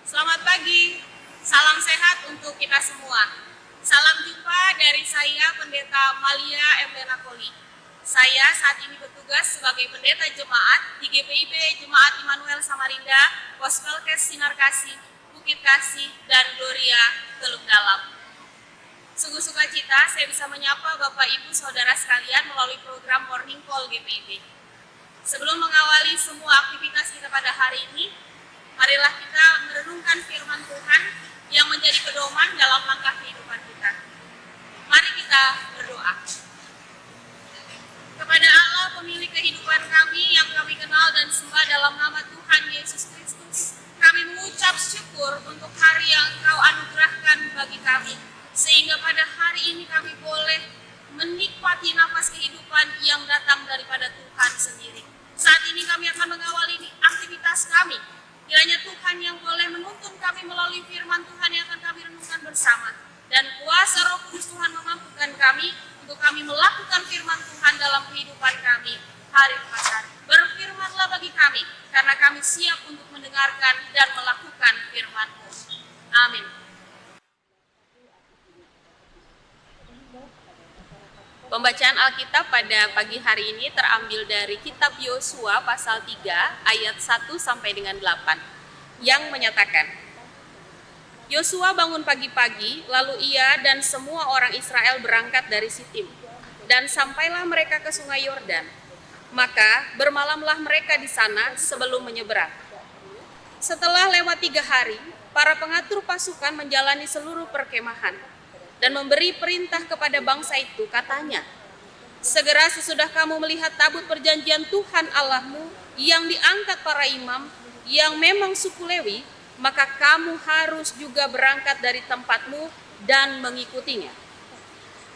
Selamat pagi, salam sehat untuk kita semua. Salam jumpa dari saya, Pendeta Malia Emlena Koli. Saya saat ini bertugas sebagai pendeta jemaat di GPIB Jemaat Immanuel Samarinda, Gospel Cast Sinar Kasih, Bukit Kasih, dan Gloria Teluk Dalam. Sungguh sukacita saya bisa menyapa Bapak Ibu Saudara sekalian melalui program Morning Call GPIB. Sebelum mengawali semua aktivitas kita pada hari ini, marilah kita merenungkan firman Tuhan yang menjadi pedoman dalam langkah kehidupan kita. Mari kita berdoa. Kepada Allah, pemilik kehidupan kami yang kami kenal dan sembah dalam nama Tuhan Yesus Kristus, kami mengucap syukur untuk hari yang Engkau anugerahkan bagi kami, sehingga pada hari ini kami boleh menikmati nafas kehidupan yang datang daripada Tuhan sendiri. Saat ini kami akan mengawali aktivitas kami. Kiranya Tuhan yang boleh menuntun kami melalui firman Tuhan yang akan kami renungkan bersama. Dan kuasa Roh Kudus Tuhan memampukan kami untuk kami melakukan firman Tuhan dalam kehidupan kami hari lepas hari. Berfirmanlah bagi kami, karena kami siap untuk mendengarkan dan melakukan firman-Mu. Amin. Pembacaan Alkitab pada pagi hari ini terambil dari kitab Yosua pasal 3 ayat 1 sampai dengan 8 yang menyatakan, Yosua bangun pagi-pagi, lalu ia dan semua orang Israel berangkat dari Sitim, dan sampailah mereka ke sungai Yordan. Maka bermalamlah mereka di sana sebelum menyeberang. Setelah lewat 3 hari, para pengatur pasukan menjalani seluruh perkemahan dan memberi perintah kepada bangsa itu, katanya, segera sesudah kamu melihat tabut perjanjian Tuhan Allahmu yang diangkat para imam yang memang suku Lewi, maka kamu harus juga berangkat dari tempatmu dan mengikutinya.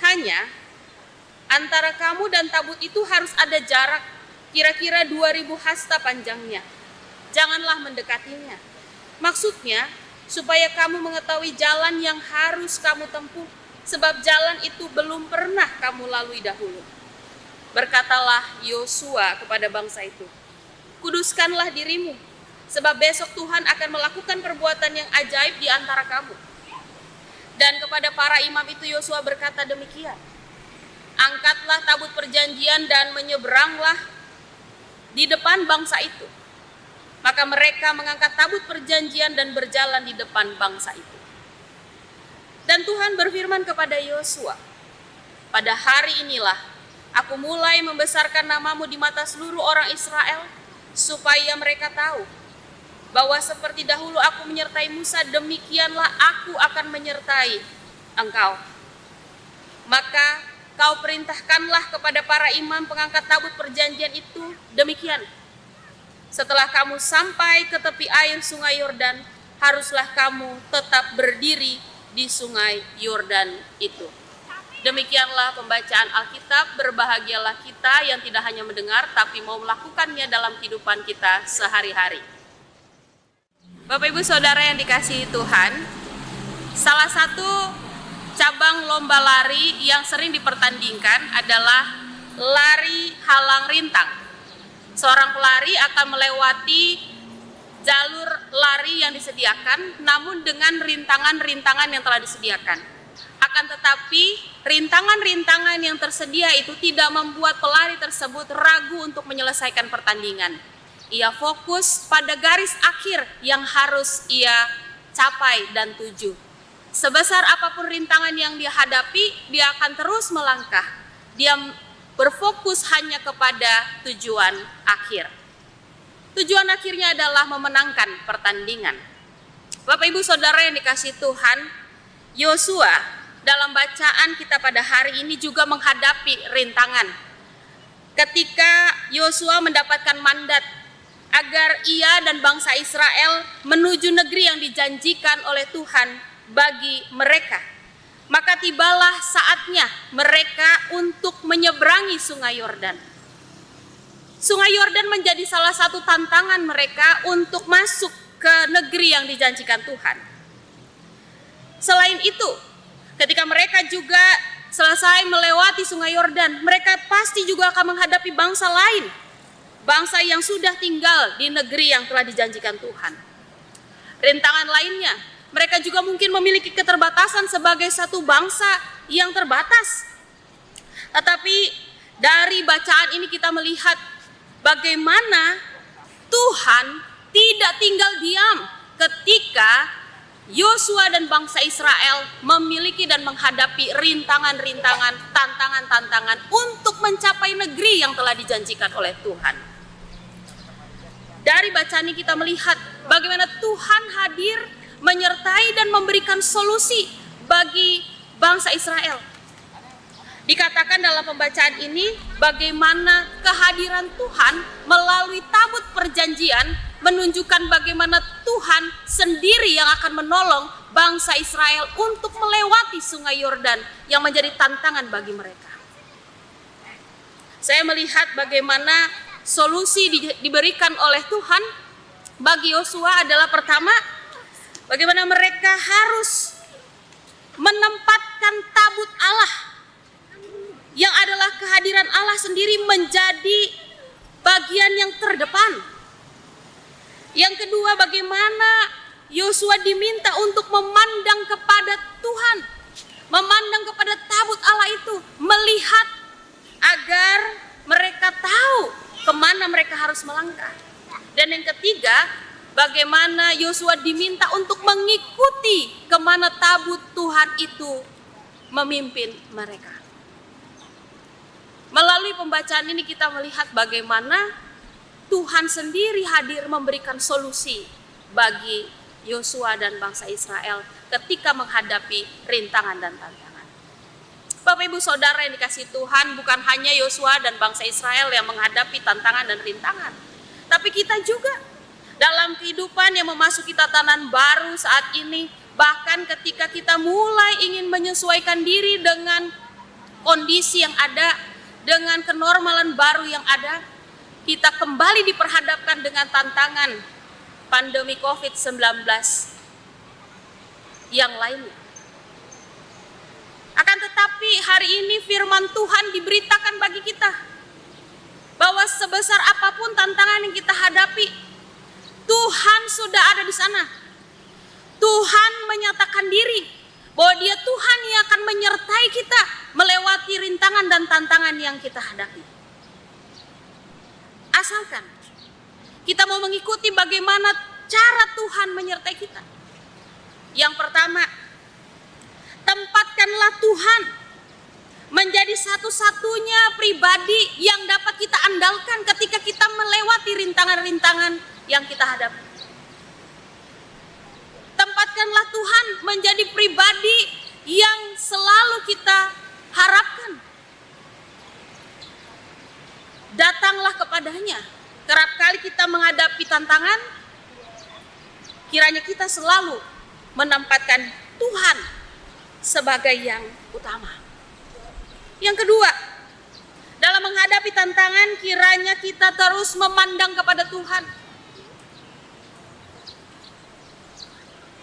Hanya antara kamu dan tabut itu harus ada jarak kira-kira 2000 hasta panjangnya. Janganlah mendekatinya. Maksudnya, supaya kamu mengetahui jalan yang harus kamu tempuh, sebab jalan itu belum pernah kamu lalui dahulu. Berkatalah Yosua kepada bangsa itu, kuduskanlah dirimu, sebab besok Tuhan akan melakukan perbuatan yang ajaib di antara kamu. Dan kepada para imam itu Yosua berkata demikian, angkatlah tabut perjanjian dan menyeberanglah di depan bangsa itu. Maka mereka mengangkat tabut perjanjian dan berjalan di depan bangsa itu. Dan Tuhan berfirman kepada Yosua, pada hari inilah aku mulai membesarkan namamu di mata seluruh orang Israel, supaya mereka tahu bahwa seperti dahulu aku menyertai Musa, demikianlah aku akan menyertai engkau. Maka kau perintahkanlah kepada para imam pengangkat tabut perjanjian itu demikian. Setelah kamu sampai ke tepi air sungai Yordan, haruslah kamu tetap berdiri di sungai Yordan itu. Demikianlah pembacaan Alkitab. Berbahagialah kita yang tidak hanya mendengar, tapi mau melakukannya dalam kehidupan kita sehari-hari. Bapak Ibu Saudara yang dikasihi Tuhan, salah satu cabang lomba lari yang sering dipertandingkan adalah lari halang rintang. Seorang pelari akan melewati jalur lari yang disediakan, namun dengan rintangan-rintangan yang telah disediakan. Akan tetapi, rintangan-rintangan yang tersedia itu tidak membuat pelari tersebut ragu untuk menyelesaikan pertandingan. Ia fokus pada garis akhir yang harus ia capai dan tuju. Sebesar apapun rintangan yang dia hadapi, dia akan terus melangkah. Dia berfokus hanya kepada tujuan akhir. Tujuan akhirnya adalah memenangkan pertandingan. Bapak Ibu Saudara yang dikasihi Tuhan, Yosua dalam bacaan kita pada hari ini juga menghadapi rintangan. Ketika Yosua mendapatkan mandat agar ia dan bangsa Israel menuju negeri yang dijanjikan oleh Tuhan bagi mereka, maka tibalah saatnya mereka untuk menyeberangi sungai Yordan. Sungai Yordan menjadi salah satu tantangan mereka untuk masuk ke negeri yang dijanjikan Tuhan. Selain itu, ketika mereka juga selesai melewati sungai Yordan, mereka pasti juga akan menghadapi bangsa lain, bangsa yang sudah tinggal di negeri yang telah dijanjikan Tuhan. Rintangan lainnya, mereka juga mungkin memiliki keterbatasan sebagai satu bangsa yang terbatas. Tetapi dari bacaan ini kita melihat bagaimana Tuhan tidak tinggal diam ketika Yosua dan bangsa Israel memiliki dan menghadapi rintangan-rintangan, tantangan-tantangan untuk mencapai negeri yang telah dijanjikan oleh Tuhan. Dari bacaan ini kita melihat bagaimana Tuhan hadir menyertai dan memberikan solusi bagi bangsa Israel. Dikatakan dalam pembacaan ini bagaimana kehadiran Tuhan melalui tabut perjanjian menunjukkan bagaimana Tuhan sendiri yang akan menolong bangsa Israel untuk melewati sungai Yordan yang menjadi tantangan bagi mereka. Saya melihat bagaimana solusi diberikan oleh Tuhan bagi Yosua adalah pertama, bagaimana mereka harus menempatkan tabut Allah yang adalah kehadiran Allah sendiri menjadi bagian yang terdepan. Yang kedua, bagaimana Yosua diminta untuk memandang kepada Tuhan, memandang kepada tabut Allah itu, melihat agar mereka tahu kemana mereka harus melangkah. Dan yang ketiga, bagaimana Yosua diminta untuk mengikuti kemana tabut Tuhan itu memimpin mereka. Melalui pembacaan ini kita melihat bagaimana Tuhan sendiri hadir memberikan solusi bagi Yosua dan bangsa Israel ketika menghadapi rintangan dan tantangan. Bapak Ibu Saudara yang dikasihi Tuhan, bukan hanya Yosua dan bangsa Israel yang menghadapi tantangan dan rintangan, tapi kita juga dalam kehidupan yang memasuki tatanan baru saat ini, bahkan ketika kita mulai ingin menyesuaikan diri dengan kondisi yang ada, dengan kenormalan baru yang ada, kita kembali diperhadapkan dengan tantangan pandemi COVID-19 yang lainnya. Akan tetapi hari ini firman Tuhan diberitakan bagi kita bahwa sebesar apapun tantangan yang kita hadapi, Tuhan sudah ada di sana. Tuhan menyatakan diri bahwa Dia Tuhan yang akan menyertai kita melewati rintangan dan tantangan yang kita hadapi. Asalkan kita mau mengikuti bagaimana cara Tuhan menyertai kita. Yang pertama, tempatkanlah Tuhan menjadi satu-satunya pribadi yang dapat kita andalkan ketika kita melewati rintangan-rintangan yang kita hadapi. Tempatkanlah Tuhan menjadi pribadi yang selalu kita harapkan. Datanglah kepadanya. Kerap kali kita menghadapi tantangan, kiranya kita selalu menempatkan Tuhan sebagai yang utama. Yang kedua, dalam menghadapi tantangan, kiranya kita terus memandang kepada Tuhan.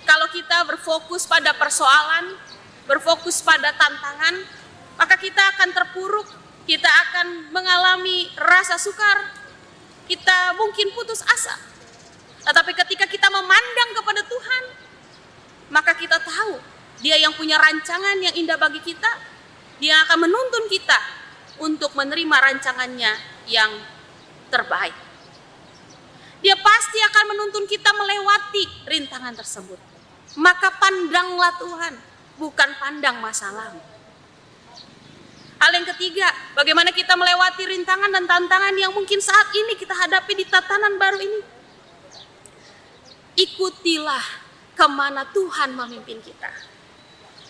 Kalau kita berfokus pada persoalan, berfokus pada tantangan, maka kita akan terpuruk, kita akan mengalami rasa sukar, kita mungkin putus asa. Tetapi ketika kita memandang kepada Tuhan, maka kita tahu Dia yang punya rancangan yang indah bagi kita, Dia akan menuntun kita untuk menerima rancangannya yang terbaik. Dia pasti akan menuntun kita melewati rintangan tersebut. Maka pandanglah Tuhan, bukan pandang masa lalu. Hal yang ketiga, bagaimana kita melewati rintangan dan tantangan yang mungkin saat ini kita hadapi di tatanan baru ini. Ikutilah kemana Tuhan memimpin kita.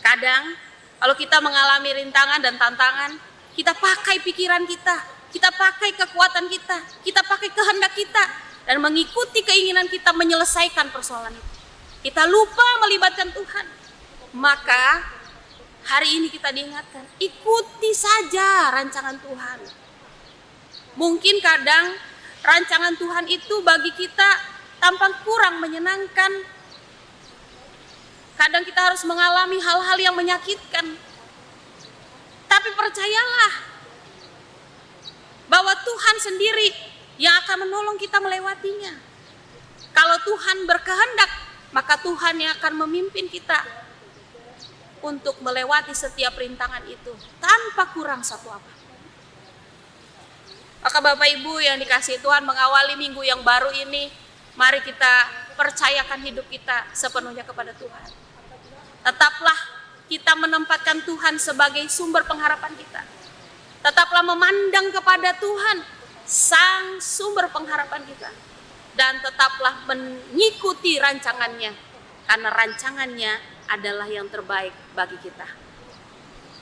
Kadang kalau kita mengalami rintangan dan tantangan, kita pakai pikiran kita pakai kekuatan kita pakai kehendak kita, dan mengikuti keinginan kita menyelesaikan persoalan itu. Kita lupa melibatkan Tuhan. Maka hari ini kita diingatkan, ikuti saja rancangan Tuhan. Mungkin kadang rancangan Tuhan itu bagi kita tampak kurang menyenangkan. Kadang kita harus mengalami hal-hal yang menyakitkan. Tapi percayalah bahwa Tuhan sendiri yang akan menolong kita melewatinya. Kalau Tuhan berkehendak, maka Tuhan yang akan memimpin kita untuk melewati setiap rintangan itu tanpa kurang satu apa. Maka Bapak Ibu yang dikasihi Tuhan, mengawali minggu yang baru ini, mari kita percayakan hidup kita sepenuhnya kepada Tuhan. Tetaplah kita menempatkan Tuhan sebagai sumber pengharapan kita. Tetaplah memandang kepada Tuhan, sang sumber pengharapan kita. Dan tetaplah mengikuti rancangannya, karena rancangannya adalah yang terbaik bagi kita.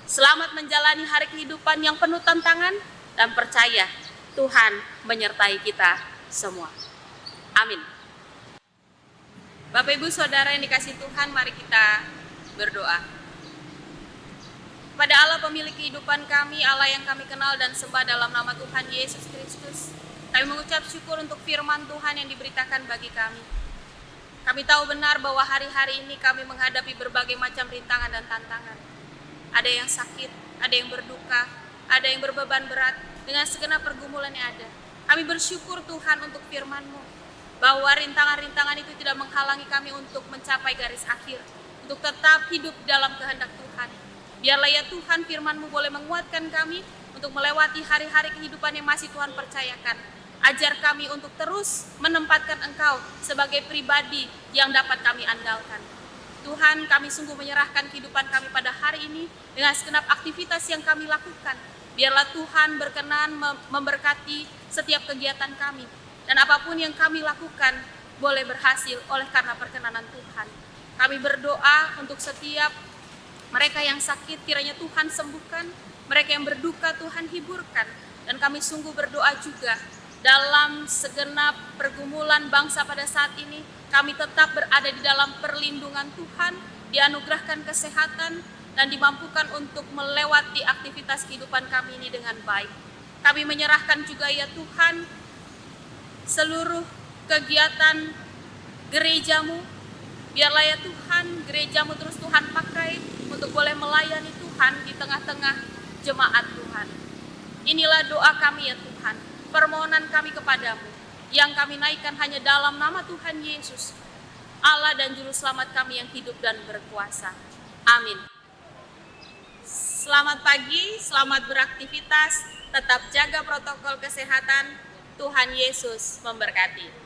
Selamat menjalani hari kehidupan yang penuh tantangan, dan percaya Tuhan menyertai kita semua. Amin. Bapak Ibu Saudara yang dikasihi Tuhan, mari kita berdoa. Pada Allah pemilik kehidupan kami, Allah yang kami kenal dan sembah dalam nama Tuhan Yesus Kristus, kami mengucap syukur untuk firman Tuhan yang diberitakan bagi kami. Kami tahu benar bahwa hari-hari ini kami menghadapi berbagai macam rintangan dan tantangan. Ada yang sakit, ada yang berduka, ada yang berbeban berat dengan segenap pergumulan yang ada. Kami bersyukur Tuhan untuk firman-Mu, bahwa rintangan-rintangan itu tidak menghalangi kami untuk mencapai garis akhir, untuk tetap hidup dalam kehendak Tuhan. Biarlah ya Tuhan firman-Mu boleh menguatkan kami, untuk melewati hari-hari kehidupan yang masih Tuhan percayakan. Ajar kami untuk terus menempatkan Engkau sebagai pribadi yang dapat kami andalkan. Tuhan, kami sungguh menyerahkan kehidupan kami pada hari ini dengan segenap aktivitas yang kami lakukan. Biarlah Tuhan berkenan memberkati setiap kegiatan kami. Dan apapun yang kami lakukan boleh berhasil oleh karena perkenanan Tuhan. Kami berdoa untuk setiap mereka yang sakit, kiranya Tuhan sembuhkan. Mereka yang berduka, Tuhan hiburkan. Dan kami sungguh berdoa juga dalam segenap pergumulan bangsa pada saat ini, kami tetap berada di dalam perlindungan Tuhan, dianugerahkan kesehatan, dan dimampukan untuk melewati aktivitas kehidupan kami ini dengan baik. Kami menyerahkan juga ya Tuhan, seluruh kegiatan gerejamu, biarlah ya Tuhan, gerejamu terus Tuhan pakai untuk boleh melayani Tuhan di tengah-tengah jemaat Tuhan. Inilah doa kami ya Tuhan, permohonan kami kepadamu, yang kami naikkan hanya dalam nama Tuhan Yesus, Allah dan Juru Selamat kami yang hidup dan berkuasa. Amin. Selamat pagi, selamat beraktivitas, tetap jaga protokol kesehatan. Tuhan Yesus memberkati.